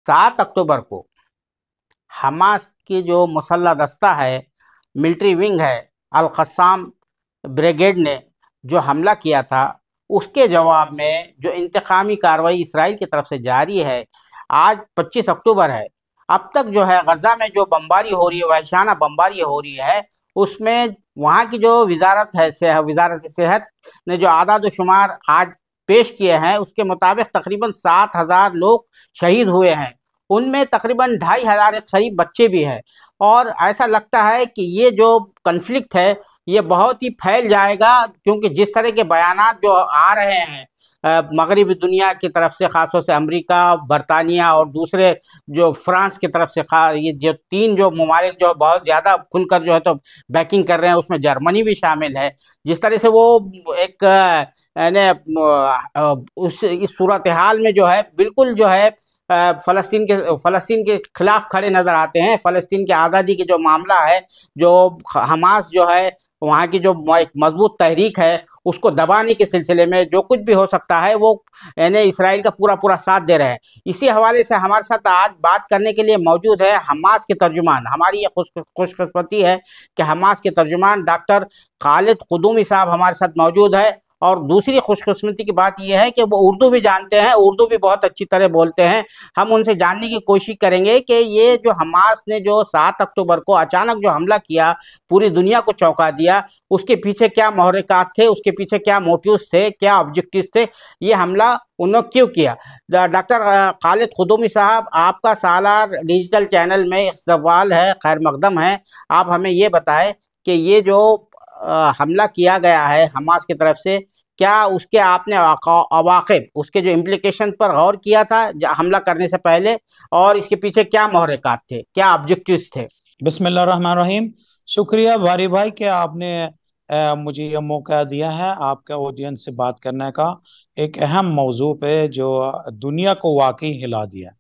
7 अक्टूबर को हमास की जो मुसल्ह दस्ता है, मिलिट्री विंग है, अल क़स्साम ब्रिगेड ने जो हमला किया था, उसके जवाब में जो इंतकामी कार्रवाई इसराइल की तरफ से जारी है। आज 25 अक्टूबर है। अब तक जो है गजा में जो बमबारी हो रही है, वहशाना बमबारी हो रही है, उसमें वहाँ की जो वजारत सेहत ने जो आदाद शुमार आज पेश किए हैं, उसके मुताबिक तकरीबन 7,000 लोग शहीद हुए हैं। उनमें तकरीबन 2,500 के करीब बच्चे भी हैं। और ऐसा लगता है कि ये जो कन्फ्लिक्ट है, ये बहुत ही फैल जाएगा, क्योंकि जिस तरह के बयानात जो आ रहे हैं मगरबी दुनिया की तरफ से, खासतौर से अमेरिका, बरतानिया और दूसरे जो फ्रांस की तरफ से, ये जो तीन जो ममालिक जो बहुत ज़्यादा खुलकर जो है तो बैकिंग कर रहे हैं, उसमें जर्मनी भी शामिल है। जिस तरह से वो एक उस इस सूरत हाल में जो है बिल्कुल जो है फ़लस्तीन के खिलाफ खड़े नजर आते हैं। फ़लस्तीन की आज़ादी की जो मामला है, जो हमास जो है वहाँ की जो एक मजबूत तहरीक है, उसको दबाने के सिलसिले में जो कुछ भी हो सकता है, वो यानी इसराइल का पूरा पूरा साथ दे रहे हैं। इसी हवाले से हमारे साथ आज बात करने के लिए मौजूद है हमास के तर्जुमान। हमारी ये खुशकिस्मती है कि हमास के तर्जुमान डॉक्टर खालिद कुदूमी साहब हमारे साथ मौजूद है। और दूसरी खुशकिस्मती की बात यह है कि वो उर्दू भी जानते हैं, उर्दू भी बहुत अच्छी तरह बोलते हैं। हम उनसे जानने की कोशिश करेंगे कि ये जो हमास ने जो 7 अक्टूबर को अचानक जो हमला किया, पूरी दुनिया को चौंका दिया, उसके पीछे क्या महरक़ात थे, उसके पीछे क्या मोटिव्स थे, क्या ऑब्जेक्टिव्स थे, ये हमला उन्होंने क्यों किया। डॉक्टर खालिद खुदूमी साहब, आपका सालार डिजिटल चैनल में एक सवाल है, खैर मकदम है। आप हमें ये बताएं कि ये जो हमला किया गया है हमास की तरफ से, क्या उसके आपने अवाक़िब, उसके जो इम्प्लीकेशन पर गौर किया था हमला करने से पहले, और इसके पीछे क्या महरक़ात थे, क्या ऑब्जेक्टिव्स थे। बिस्मिल्लाह रहमान रहीम। शुक्रिया बारी भाई कि आपने मुझे यह मौका दिया है आपका ऑडियंस से बात करने का। एक अहम मौजू पे जो दुनिया को वाकई हिला दिया।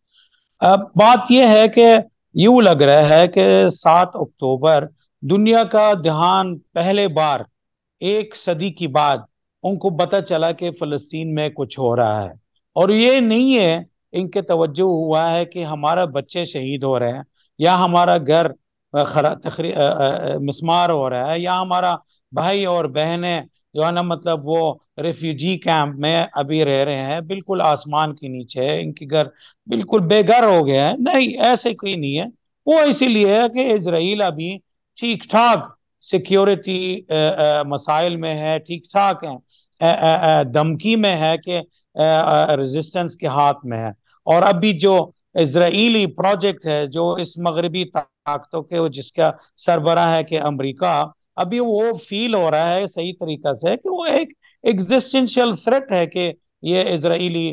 अब बात यह है कि यूं लग रहा है कि 7 अक्टूबर दुनिया का ध्यान पहले बार एक सदी की बाद उनको पता चला कि फलस्तीन में कुछ हो रहा है। और ये नहीं है, इनके तवज्जो हुआ है कि हमारा बच्चे शहीद हो रहे हैं, या हमारा घर मिस्मार हो रहा है, या हमारा भाई और बहनें जो है ना, मतलब वो रिफ्यूजी कैंप में अभी रह रहे हैं, बिल्कुल आसमान के नीचे है, इनके घर बिल्कुल बेघर हो गए हैं। नहीं, ऐसे कोई नहीं है। वो इसीलिए है कि इसराइल अभी ठीक ठाक सिक्योरिटी मसाइल में है, ठीक ठाक है, धमकी में है कि रेजिस्टेंस के हाथ में है। और अभी जो इजरायली प्रोजेक्ट है, जो इस मगरबी ताकतों के जिसका सरबराह है कि अमेरिका, अभी वो फील हो रहा है सही तरीका से कि वो एक एग्जिस्टेंशियल थ्रेट है कि ये इजरायली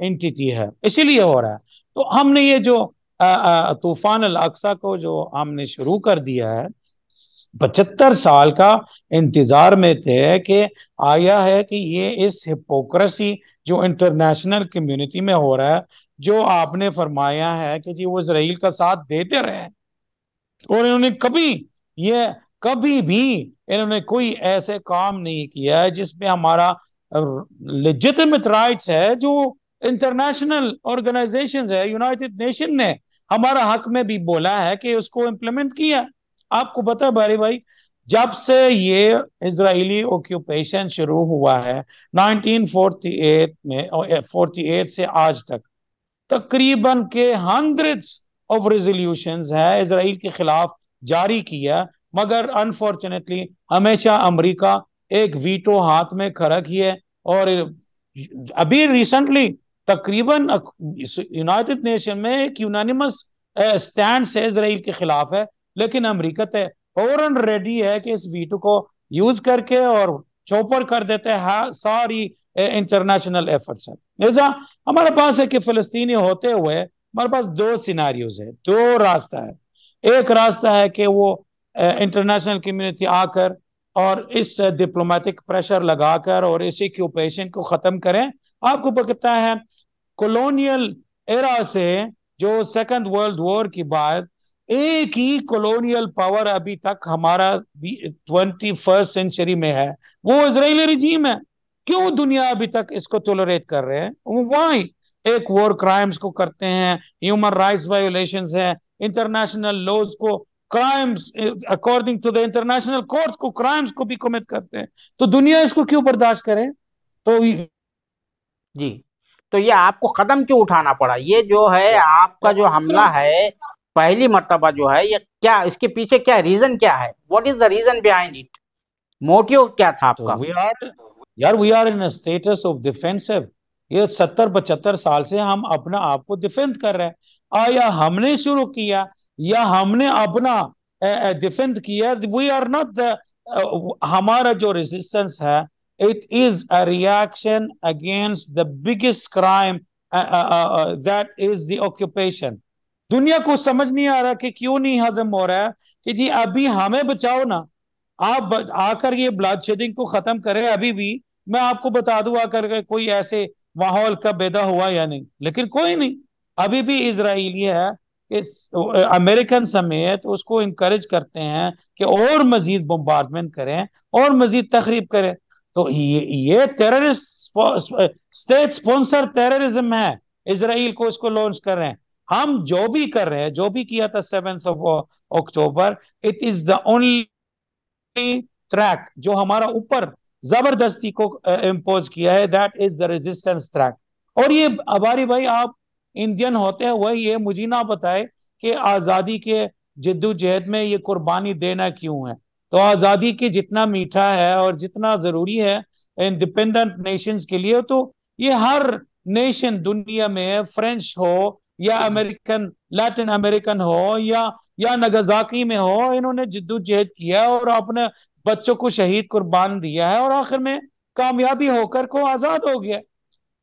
एंटिटी है, इसीलिए हो रहा है। तो हमने ये जो तूफान अल अक्सा को जो हमने शुरू कर दिया है, 75 साल का इंतजार में थे कि आया है कि ये इस हिपोक्रेसी जो इंटरनेशनल कम्युनिटी में हो रहा है, जो आपने फरमाया है कि जी वो इसराइल का साथ देते रहे, और इन्होंने ये कभी भी इन्होंने कोई ऐसे काम नहीं किया है जिसमें हमारा लेजिटिमेट राइट्स है, जो इंटरनेशनल ऑर्गेनाइजेशंस है, यूनाइटेड नेशन ने हमारा हक में भी बोला है कि उसको इम्प्लीमेंट किया। आपको पता है बारी भाई, जब से ये इजरायली ऑक्यूपेशन शुरू हुआ है 1948 में, 48 से आज तक तकरीबन के हंड्रेड्स ऑफ रेजोल्यूशंस है इसराइल के खिलाफ जारी किया, मगर अनफॉर्चुनेटली हमेशा अमेरिका एक वीटो हाथ में खड़ा किए। और अभी रिसेंटली तकरीबन यूनाइटेड नेशन में एक यूनानिमस स्टैंड से इसराइल के खिलाफ है, लेकिन अमेरिका तो फौरन रेडी है कि इस वीटो को यूज करके और चौपर कर देते हैं सारी इंटरनेशनल एफर्ट्स है। लिहाजा हमारे पास है कि फिलिस्तीनी होते हुए हमारे पास दो सिनारियोज है, दो रास्ता है। एक रास्ता है कि वो इंटरनेशनल कम्युनिटी आकर और इस डिप्लोमेटिक प्रेशर लगाकर और इस ऑक्यूपेशन को खत्म करें। आपको पता है कॉलोनियल एरा से, जो सेकंड वर्ल्ड वॉर की बाद एक ही कॉलोनियल पावर अभी तक हमारा 21st सेंचुरी में है, वो इजरायली रिजीम है। क्यों दुनिया अभी तक इसको टोलरेट कर रहे हैं? वाई? एक वॉर क्राइम्स को करते हैं, ह्यूमन राइट्स वायोलेशंस है, इंटरनेशनल लॉज को crimes, according to the international court को क्राइम्स को भी कमिट करते हैं, तो दुनिया इसको क्यों बर्दाश्त करे? तो जी। तो ये आपको कदम क्यों उठाना पड़ा? ये जो है आपका जो हमला है पहली मर्तबा जो है, ये क्या, इसके पीछे क्या रीजन क्या है? What is the reason behind it? Motive क्या था तो आपका? वी आर, यार we are in status of defensive. ये 70-75 साल से हम अपना आप को डिफेंड कर रहे हैं, या हमने शुरू किया या हमने अपना डिफेंड किया। वी आर नॉट द, हमारा जो रेजिस्टेंस है, it is a reaction against the biggest crime, that is the occupation. दुनिया को समझ नहीं आ रहा कि क्यों नहीं हजम हो रहा है कि जी अभी हमें बचाओ ना, आप आकर ये ब्लड शेडिंग को खत्म करें अभी भी। मैं आपको बता दूं आकर के कोई ऐसे माहौल का पैदा हुआ या नहीं, लेकिन कोई नहीं। अभी भी इसराइली है, इस अमेरिकन समेत उसको इनकरेज करते हैं कि और मजीद बम्बार्डमेंट करें और मजीद तखरीब करें। तो ये टेररिस्ट, स्टेट स्पॉन्सर टेररिज्म है। इसराइल को इसको लॉन्च कर रहे हैं। हम जो भी कर रहे हैं, जो भी किया था 7 October, it is the only track जो हमारा ऊपर जबरदस्ती को इम्पोज किया है, that is the resistance track. और ये अबारी भाई, आप इंडियन होते हुए ये मुझे ना बताए कि आजादी के जिद्दोजहद में ये कुर्बानी देना क्यों है। तो आजादी के जितना मीठा है और जितना जरूरी है इंडिपेंडेंट नेशंस के लिए, तो ये हर नेशन दुनिया में, फ्रेंच हो या अमेरिकन, लैटिन अमेरिकन हो या नगासाकी में हो, इन्होंने जिद्दोजहद किया और अपने बच्चों को शहीद कुर्बान दिया है और आखिर में कामयाबी होकर को आजाद हो गया।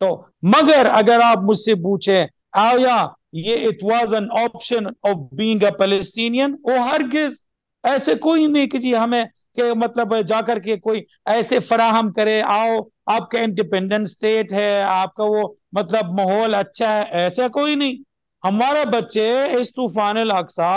तो मगर अगर आप मुझसे पूछे आया ये it was an option of being a Palestinian, वो हरगिज ऐसे कोई नहीं कि जी हमें के मतलब जाकर के कोई ऐसे फराहम करे, आओ आपका इंडिपेंडेंट स्टेट है, आपका वो मतलब माहौल अच्छा है, ऐसा कोई नहीं। हमारे बच्चे इस तूफान अल अक्सा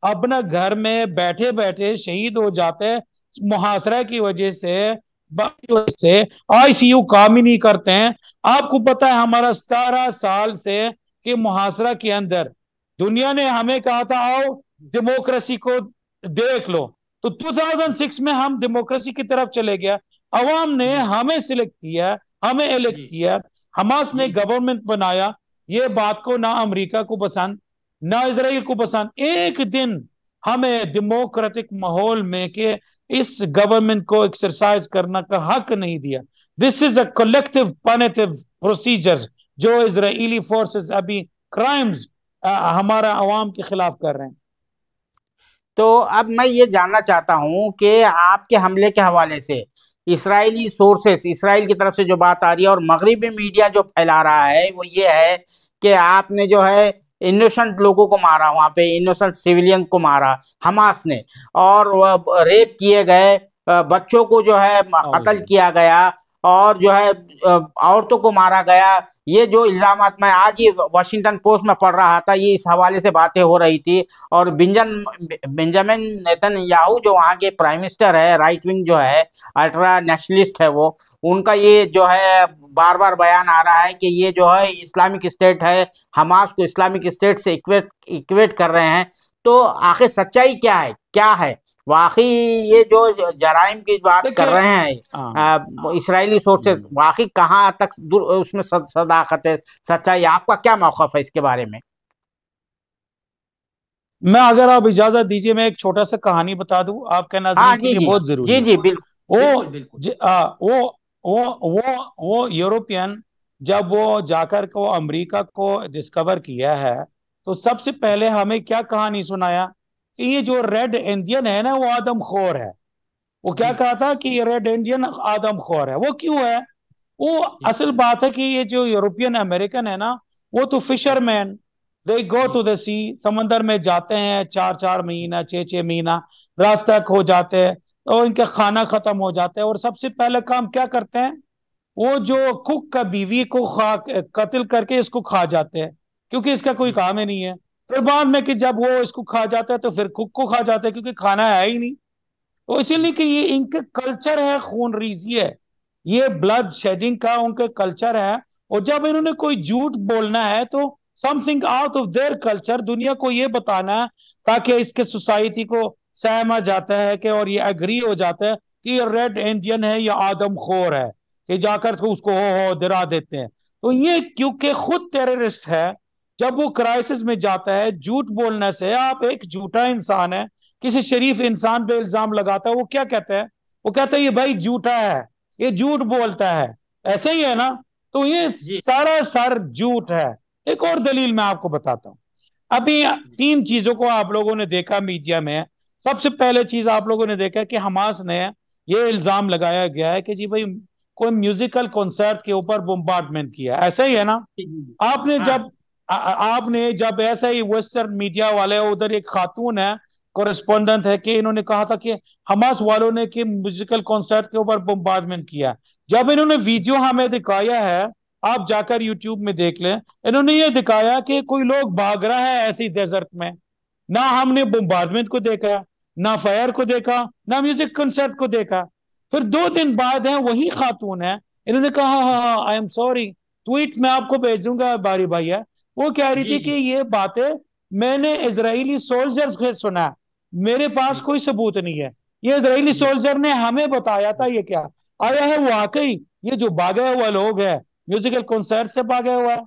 अपना घर में बैठे बैठे शहीद हो जाते हैं मुहासरा की वजह से आईसीयू काम ही नहीं करते हैं। आपको पता है हमारा 17 साल से कि मुहासरा के अंदर दुनिया ने हमें कहा था आओ डेमोक्रेसी को देख लो, तो 2006 में हम डेमोक्रेसी की तरफ चले गया। अवाम ने जी हमें सिलेक्ट किया, हमें इलेक्ट जी किया, हमास ने जी गवर्नमेंट बनाया। ये बात को ना अमेरिका को पसंद ना इसराइल को पसंद। एक दिन हमें डेमोक्रेटिक माहौल में के इस गवर्नमेंट को एक्सरसाइज करने का हक नहीं दिया। This is a collective punitive procedure जो इजरायली फोर्सेस अभी क्राइम्स हमारा अवाम के खिलाफ कर रहे हैं। तो अब मैं ये जानना चाहता हूं कि आपके हमले के हवाले से इसराइली सोर्सेस, इसराइल की तरफ से जो बात आ रही है और मगरिबी मीडिया जो फैला रहा है वो ये है कि आपने जो है इनोसेंट लोगों को मारा, वहां पे इनोसेंट सिविलियन को मारा हमास ने, और रेप किए गए बच्चों को जो है कत्ल किया गया, और जो है औरतों को मारा गया। ये जो इल्जामात मैं आज ही वॉशिंगटन पोस्ट में पढ़ रहा था, ये इस हवाले से बातें हो रही थी। और बेंजामिन नेतन्याहू जो वहाँ के प्राइम मिनिस्टर है, राइट विंग जो है, अल्ट्रा नेशनलिस्ट है वो, उनका ये जो है बार बार बयान आ रहा है कि ये जो है इस्लामिक स्टेट है, हमास को इस्लामिक स्टेट से इक्वेट कर रहे हैं। तो आखिर सच्चाई क्या है, क्या है वाकई ये जो जराइम की बात कर देखिए, रहे हैं हाँ, इसराइली सोर्सेस, वाकई कहाँ तक उसमें सदाकत है, सच्चाई? आपका क्या मौक़िफ़ है इसके बारे में? मैं अगर आप इजाजत दीजिए मैं एक छोटा सा कहानी बता दूं आपके हाँ नाजरीन के जी लिए, जी बहुत जरूरी जी है। जी, बिल्कुल बिल्कुल वो बिल्कुल। वो यूरोपियन जब वो जाकर को अमेरिका को डिस्कवर किया है, तो सबसे पहले हमें क्या कहानी सुनाया कि ये जो रेड इंडियन है ना वो आदमखोर है। वो क्या जी कहा था कि ये रेड इंडियन आदमखोर है। वो क्यों है? वो जी असल बात है कि ये जो यूरोपियन अमेरिकन है ना, वो तो जी फिशरमैन, दे गो जी टू द सी, समंदर में जाते हैं 4-4 महीना 6-6 महीना रास्ता खो जाते हैं और इनका खाना खत्म हो जाता है। और सबसे पहले काम क्या करते हैं, वो जो कुक का बीवी को कत्ल करके इसको खा जाते हैं, क्योंकि इसका कोई जी काम ही नहीं है। फिर बाद में कि जब वो इसको खा जाता है तो फिर कुक को खा जाते हैं, क्योंकि खाना है ही नहीं। तो इसीलिए कि ये इनके कल्चर है, खून रेजी है, ये ब्लड शेडिंग का उनका कल्चर है। और जब इन्होंने कोई झूठ बोलना है तो something out of their culture, दुनिया को ये बताना है ताकि इसके सोसाइटी को सहमा जाता है कि, और ये एग्री हो जाता है कि ये रेड इंडियन है या आदमखोर है, कि जाकर के उसको हो डरा देते हैं। तो ये क्योंकि खुद टेररिस्ट है, जब वो क्राइसिस में जाता है, झूठ बोलने से, आप एक झूठा इंसान है, किसी शरीफ इंसान पे इल्जाम लगाता है, वो क्या कहता है? वो कहता है ये भाई झूठा है, ये झूठ बोलता है। ऐसा ही है ना? तो ये जी सारा सर झूठ है। एक और दलील मैं आपको बताता हूं। अभी जी तीन चीजों को आप लोगों ने देखा मीडिया में। सबसे पहले चीज आप लोगों ने देखा कि हमास ने ये इल्जाम लगाया गया है कि जी भाई कोई म्यूजिकल कॉन्सर्ट के ऊपर बोम्बार्डमेंट किया, ऐसा ही है ना? जी जी जी। आपने हाँ जब आपने जब ऐसा ही वेस्टर्न मीडिया वाले, उधर एक खातून है, कॉरेस्पॉन्डेंट है, कि इन्होंने कहा था कि हमास वालों ने कि म्यूजिकल कॉन्सर्ट के ऊपर बोम्बार्डमेंट किया। जब इन्होंने वीडियो हमें दिखाया है, आप जाकर यूट्यूब में देख लें, इन्होंने ये दिखाया कि कोई लोग भाग रहा है ऐसी डेजर्ट में। ना हमने बोम्बार्डमेंट को देखा, ना फायर को देखा, ना म्यूजिक कंसर्ट को देखा। फिर 2 दिन बाद है वही खातून है, इन्होंने कहा हाँ हाँ आई एम सॉरी, ट्वीट में आपको भेज दूंगा बारी भाई है, वो कह रही जी थी कि जी ये बातें मैंने इजरायली सोल्जर्स से सुना है, मेरे पास जी कोई सबूत नहीं है, ये इजरायली जी सोल्जर ने हमें बताया था। ये क्या आया है वाकई ये जो भागे हुआ लोग है म्यूजिकल कॉन्सर्ट से भागा हुआ है,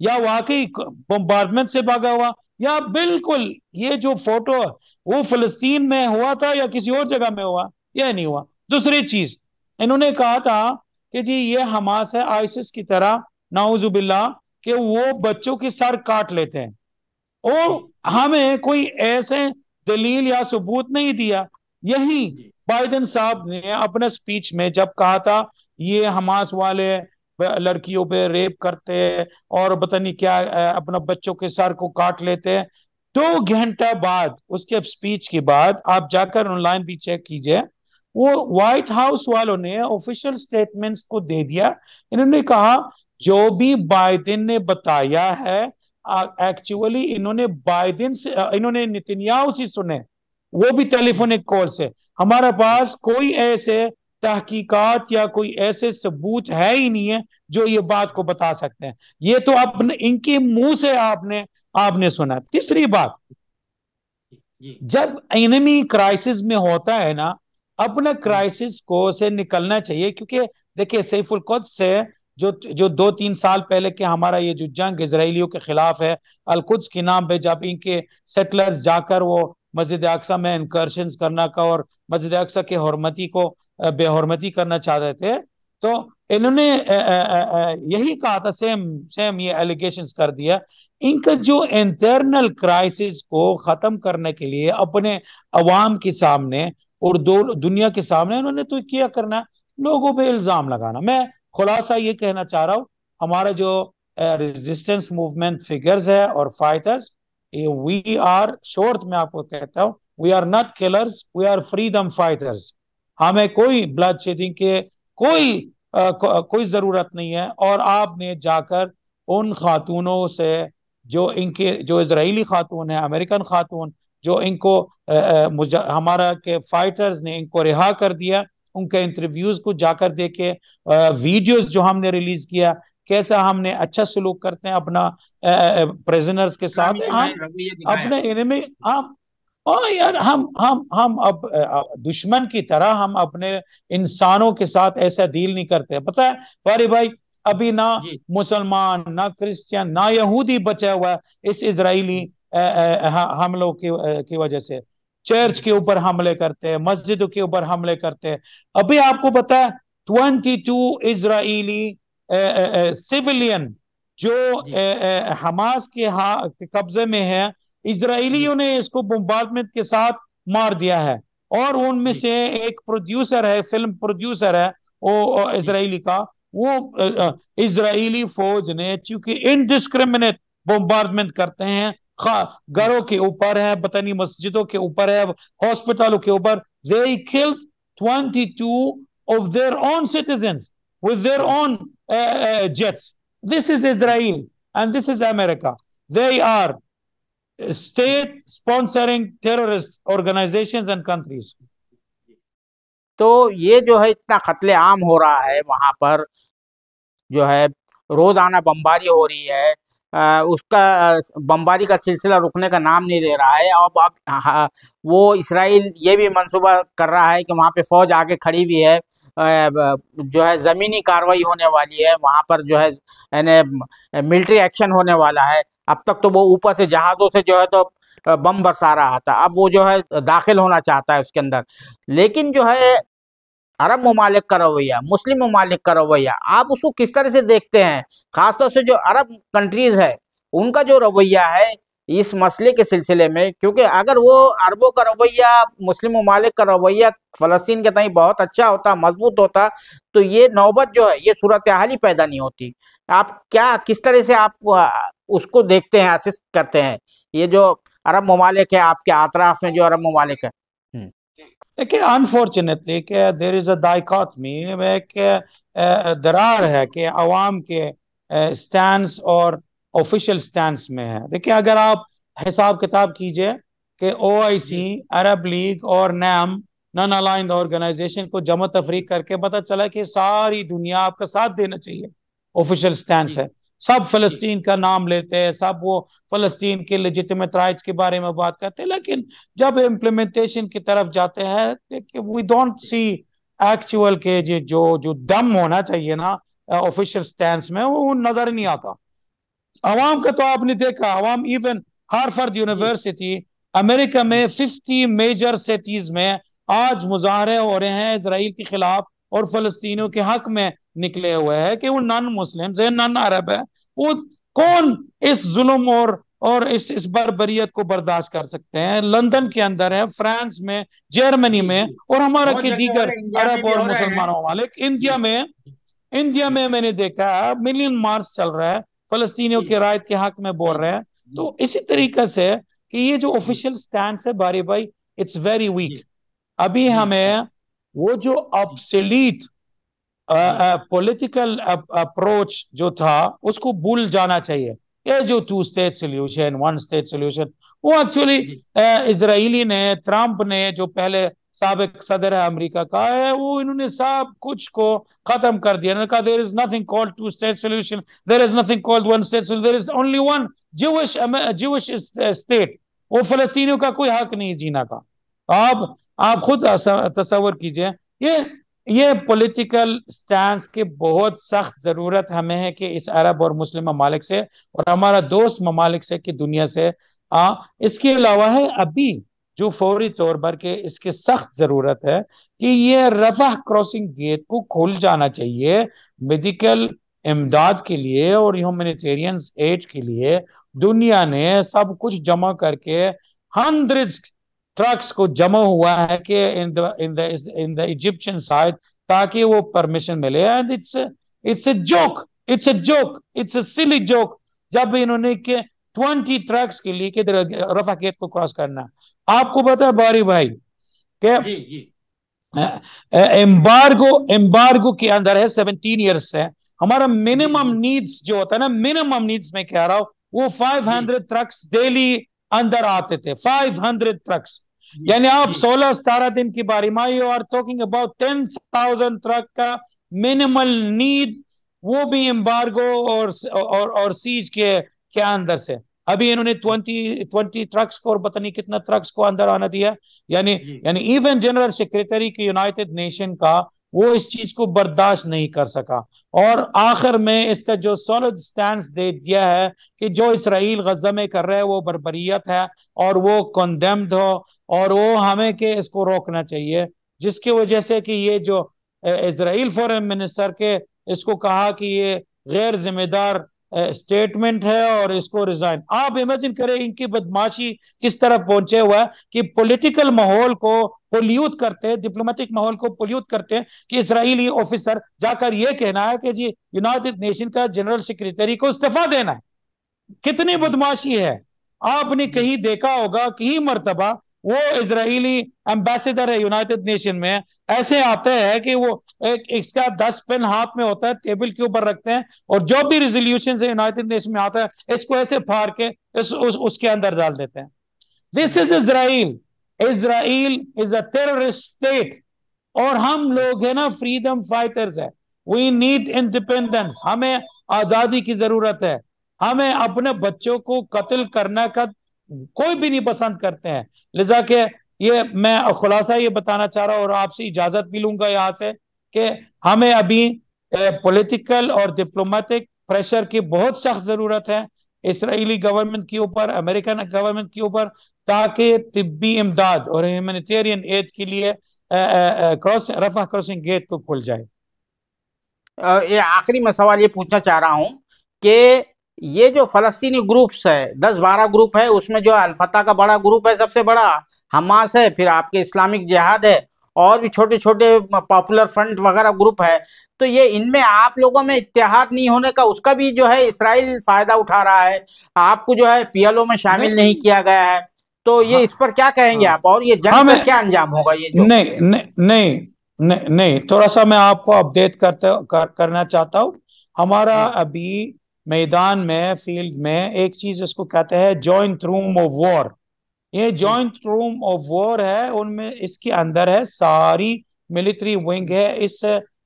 या वाकई बम्बार्डमेंट से भागा हुआ, या बिल्कुल ये जो फोटो वो फलस्तीन में हुआ था या किसी और जगह में हुआ, यह नहीं हुआ। दूसरी चीज, इन्होंने कहा था कि जी ये हमास है आइसिस की तरह, नाउजुबिल्ला, कि वो बच्चों के सर काट लेते हैं, जी और हमें कोई ऐसे दलील या सबूत नहीं दिया। यही जी बाइडेन साहब ने अपने स्पीच में जब कहा था ये हमास वाले लड़कियों पे रेप करते हैं और पता नहीं क्या अपना बच्चों के सर को काट लेते हैं, 2 घंटा बाद उसके स्पीच के बाद आप जाकर ऑनलाइन भी चेक कीजिए, वो व्हाइट हाउस वालों ने ऑफिशियल स्टेटमेंट्स को दे दिया। इन्होंने कहा जो भी बाइडेन ने बताया है, एक्चुअली इन्होंने बाइडेन से इन्होंने नेतन्याहू से सुने, वो भी जी टेलीफोनिक कॉल से। हमारे जी पास कोई ऐसे तहकीकात या कोई ऐसे सबूत है ही नहीं है जो ये बात को बता सकते हैं। ये तो अपने इनके मुंह से आपने आपने सुना। तीसरी बात, जी जब एनिमी क्राइसिस में होता है ना, अपना जी क्राइसिस को से निकलना चाहिए, क्योंकि देखिए सैफुल कुद्स से जो जो 2-3 साल पहले के हमारा ये जो जंग इसराइलियों के खिलाफ है, अल कुद्स के नाम पे जब इनके सेटलर्स जाकर वो मस्जिद अक्सा में इंकर्शन करना का और मस्जिद अक्सा के हरमती को बेहरमती करना चाहते थे, तो इन्होंने यही कहा था, सेम सेम ये एलिगेशंस कर दिया। इनका जो इंटरनल क्राइसिस को खत्म करने के लिए अपने अवाम के सामने और दो दुनिया के सामने उन्होंने तो क्या करना है, लोगों पे इल्जाम लगाना। मैं खुलासा ये कहना चाह रहा हूँ, हमारा जो रेजिस्टेंस मूवमेंट फिगर्स है और फाइटर्स, वी आर शॉर्ट में आपको कहता हूँ, we are not killers, we are freedom fighters. हमें कोई ब्लड शेडिंग के कोई कोई जरूरत नहीं है। और आपने जाकर उन खातूनों से, जो इनके जो इजरायली खातून है, अमेरिकन खातून, जो इनको हमारा के फाइटर्स ने इनको रिहा कर दिया, उनके इंटरव्यूज को जाकर देखे, वीडियोस जो हमने रिलीज किया, कैसा हमने अच्छा सलूक करते हैं अपना प्रिजनर्स के साथ, इस्लामी जो है हम रवैया दिखाया। अपने इनमें हम और यार हम अब दुश्मन की तरह हम अपने इंसानों के साथ ऐसा डील नहीं करते, पता है वारी भाई? अभी ना जी मुसलमान, ना क्रिश्चियन, ना यहूदी बचा हुआ है इस इजरायली जी हमलों की वजह से। चर्च जी के ऊपर हमले करते हैं, मस्जिदों के ऊपर हमले करते हैं। अभी आपको पता है 22 इजरायली सिविलियन जो जी हमास के कब्जे में है, जी इजरायलियों ने इसको बोम्बार्डमेंट के साथ मार दिया है। और उनमें जी से एक प्रोड्यूसर है, फिल्म प्रोड्यूसर है वो जी इजरायली का, वो जी इजरायली फौज ने चूंकि इनडिस्क्रिमिनेट बोम्बार्डमेंट करते हैं, जी घरों के ऊपर है, पता नहीं मस्जिदों के ऊपर है, हॉस्पिटलों के ऊपर, they killed 22 of their own citizens with their ji own jets. This is Israel and this is America. They are ji state sponsoring terrorist organizations and countries. तो ये जो है इतना कत्ले आम हो रहा है वहां पर जो है रोजाना बमबारी हो रही है, उसका बमबारी का सिलसिला रुकने का नाम नहीं ले रहा है। अब वो इसराइल ये भी मंसूबा कर रहा है कि वहाँ पे फौज आके खड़ी हुई है, जो है जमीनी कार्रवाई होने वाली है वहाँ पर, जो है यानी मिलिट्री एक्शन होने वाला है। अब तक तो वो ऊपर से जहाजों से जो है तो बम बरसा रहा था, अब वो जो है दाखिल होना चाहता है उसके अंदर। लेकिन जो है अरब ममालिक का रवैया, मुस्लिम ममालिक का रवैया, आप उसको किस तरह से देखते हैं? खासतौर से जो अरब कंट्रीज है उनका जो रवैया है इस मसले के सिलसिले में, क्योंकि अगर वो अरबों का रवैया, मुस्लिम ममालिक का रवैया फलस्तीन के तई बहुत अच्छा होता, मजबूत होता, तो ये नौबत जो है, ये सूरत हाल ही पैदा नहीं होती। आप क्या, किस तरह से आप उसको देखते हैं, असिस्ट करते हैं, ये जो अरब ममालिक है आपके अतराफ में, जो अरब ममालिक है? देखिए, अनफॉर्चुनेटली कि देर इज अ डाइकॉटमी, एक दरार है कि अवाम के स्टैंस और ऑफिशियल स्टैंस में है। देखिए, अगर आप हिसाब किताब कीजिए कि ओआईसी, अरब लीग और नैम, नॉन अलाइंड ऑर्गेनाइजेशन को जमा तफरीक करके पता चला कि सारी दुनिया आपका साथ देना चाहिए, ऑफिशियल स्टैंस है। सब फलस्तीन का नाम लेते हैं, सब वो फलस्तीन के लेजिटिमेट राइट्स के बारे में बात करते हैं, लेकिन जब इम्प्लीमेंटेशन की तरफ जाते हैं वी डोंट सी एक्चुअल के जो जो दम होना चाहिए ना ऑफिशियल स्टैंड में, वो नजर नहीं आता। अवाम का तो आपने देखा, अवाम इवन हार्वर्ड यूनिवर्सिटी अमेरिका में 50 मेजर सिटीज में आज मुजाहरे हो रहे हैं इसराइल के खिलाफ और फलस्तीनियों के हक में निकले हुए हैं कि वो नॉन मुस्लिम है, नॉन अरब है। वो कौन इस जुल्म और इस बर्बरियत को बर्दाश्त कर सकते हैं? लंदन के अंदर है, फ्रांस में, जर्मनी में, और हमारा के दीगर अरब और मुसलमानों वाले इंडिया में मैंने देखा मिलियन मार्च चल रहा है, फलस्तीनियों के रायत के हक में बोल रहे हैं। तो इसी तरीके से कि ये जो ऑफिशियल स्टैंड है बारी भाई, इट्स वेरी वीक। अभी हमें वो जो ऑब्सोलीट पॉलिटिकल अप्रोच जो था उसको भूल जाना चाहिए। ये जो two state solution, one state solution, वो एक्चुअली इजरायली ने, ट्रंप ने, जो पहले साबिक सदर है अमेरिका का है, वो इन्होंने सब कुछ को खत्म कर दिया। इन्होंने कहा there is nothing called two state solution, there is nothing called one state solution, there is only one Jewish state. वो फलस्तीनियों का कोई हक नहीं जीना का। आप खुद तस्वर कीजिए, ये ये पॉलिटिकल स्टैंड की बहुत सख्त जरूरत हमें है कि इस अरब और मुस्लिम ममालिक से और हमारा दोस्त ममालिक से कि दुनिया से इसके अलावा है अभी जो फौरी तौर पर के इसकी सख्त जरूरत है कि ये रफह क्रॉसिंग गेट को खोल जाना चाहिए मेडिकल इमदाद के लिए और ह्यूमैनिटेरियन एड के लिए। दुनिया ने सब कुछ जमा करके हंड्रेड्स ट्रक्स को जमा हुआ है कि इन द इजिप्शियन साइड, ताकि वो परमिशन मिले। And it's a silly joke जब इन्होंने के 20 ट्रक्स के लिए रफा गेट को क्रॉस करना। आपको पता है बारी भाई कि एम्बार्गो के अंदर है 17 ईयर्स से। हमारा मिनिमम नीड्स जो होता है ना, मिनिमम नीड्स में कह रहा हूं, वो 500 ट्रक्स डेली अंदर आते थे, 500 ट्रक्स। यानी आप 16-17 दिन की बारी में you are talking about 10,000 truck का मिनिमल नीड, वो भी एम्बार्गो और सीज के अंदर से। अभी इन्होंने 20 ट्रक्स को और पता नहीं कितना ट्रक्स को अंदर आना दिया। यानी यानी इवन जनरल सेक्रेटरी के यूनाइटेड नेशन का वो इस चीज को बर्दाश्त नहीं कर सका और आखिर में इसका जो सॉलिड स्टैंड दे दिया है कि जो इसराइल गजा में कर रहा है वो बर्बरियत है और वो कंडेम्ड हो और वो हमें के इसको रोकना चाहिए। जिसकी वजह से कि ये जो इसराइल फॉरेन मिनिस्टर के इसको कहा कि ये गैर जिम्मेदार स्टेटमेंट है और इसको रिजाइन। आप इमेजिन करें इनकी बदमाशी किस तरह पहुंचे हुआ है कि पॉलिटिकल माहौल को पोल्यूट करते हैं, डिप्लोमेटिक माहौल को पोल्यूट करते हैं कि इसराइली ऑफिसर जाकर यह कहना है कि जी यूनाइटेड नेशन का जनरल सेक्रेटरी को इस्तीफा देना है। कितनी बदमाशी है! आपने कहीं देखा होगा कहीं मर्तबा वो इजरायली एम्बेसडर है यूनाइटेड नेशन में, ऐसे आते हैं कि वो इसका 10 पेन हाथ में होता है, टेबल के ऊपर रखते हैं और जो भी रिजोल्यूशन से यूनाइटेड नेशन में आता है इसको ऐसे फाड़ के उसके अंदर डाल देते हैं। This is Israel. Israel is a terrorist state और हम लोग है ना फ्रीडम फाइटर्स है। वी नीड इंडिपेंडेंस, हमें आजादी की जरूरत है। हमें अपने बच्चों को कत्ल करने का कोई भी नहीं पसंद करते हैं। लिजा के ये मैं खुलासा ये बताना चाह रहा हूं, और आपसे इजाजत भी लूंगा यहाँ से, कि हमें अभी पॉलिटिकल और डिप्लोमेटिक प्रेशर की बहुत सख्त जरूरत है इसराइली गवर्नमेंट के ऊपर, अमेरिकन गवर्नमेंट के ऊपर, ताकि तिब्बी इमदाद और ह्यूमैनिटेरियन एड के लिए क्रॉस रफा क्रॉसिंग गेट को खुल जाए। ये आखिरी मैं सवाल ये पूछना चाह रहा हूँ कि ये जो फलस्तीनी ग्रुप्स है, 10-12 ग्रुप है, उसमें जो अल फतह का बड़ा ग्रुप है, सबसे बड़ा हमास है, फिर आपके इस्लामिक जिहाद है, और भी छोटे छोटे पॉपुलर फ्रंट वगैरह ग्रुप है। तो ये इनमें आप लोगों में इत्तेहाद नहीं होने का, उसका भी जो है इसराइल फायदा उठा रहा है। आपको जो है पीएलओ में शामिल नहीं नहीं। किया गया है। तो ये हाँ। इस पर क्या कहेंगे हाँ। आप, और ये जंग का हमें क्या अंजाम होगा ये जो। नहीं नहीं नहीं नहीं नहीं, थोड़ा सा मैं आपको अपडेट करना चाहता हूँ। हमारा जी। अभी मैदान में, फील्ड में एक चीज इसको कहते हैं जॉइंट रूम ऑफ वॉर। ये जी। जॉइंट रूम ऑफ वॉर है, उनमें इसके अंदर है सारी मिलिट्री विंग है इस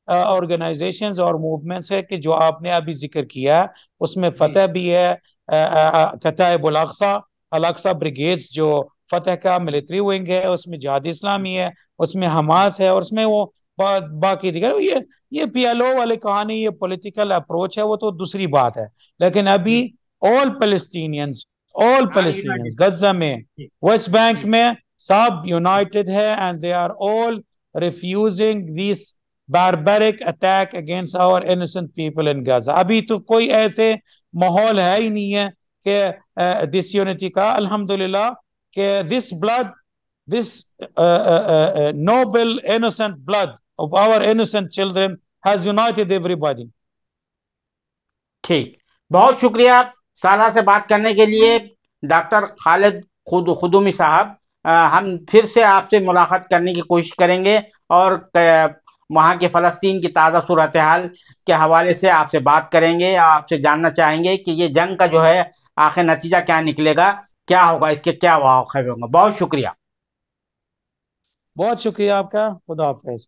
ऑर्गेनाइजेशंस और मूवमेंट्स है कि जो आपने अभी जिक्र किया। उसमें जी। फतेह भी है, कताइब अल अक्सा ब्रिगेड्स जो फतेह का मिलिट्री विंग है, उसमें जिहाद इस्लामी है, उसमें हमास है, और उसमें वो बाकी दिगर ये पीएलओ वाली कहानी, ये पॉलिटिकल अप्रोच है, वो तो दूसरी बात है। लेकिन अभी जी। ऑल हाँ, यूनाइटेड। पैलेस्टीनियंस गजा में, जी। वेस्ट बैंक जी। में, सब यूनाइटेड है, and they are all refusing this barbaric attack against our innocent people in Gaza. अभी तो कोई ऐसे माहौल है ही नहीं है कि डिसयूनिटी का। अल्हम्दुलिल्लाह कि this noble innocent blood of our innocent children has united everybody. ठीक। बहुत शुक्रिया सारा से बात करने के लिए, डॉक्टर खालिद खुदूमी साहब। हम फिर से आपसे मुलाकात करने की कोशिश करेंगे, और वहाँ के फ़लस्तीन की ताज़ा सूरत हाल के हवाले से आपसे बात करेंगे। आपसे जानना चाहेंगे कि ये जंग का जो है आखिर नतीजा क्या निकलेगा, क्या होगा, इसके क्या वाक़ होंगे। बहुत शुक्रिया। बहुत शुक्रिया आपका। खुदा हाफिज।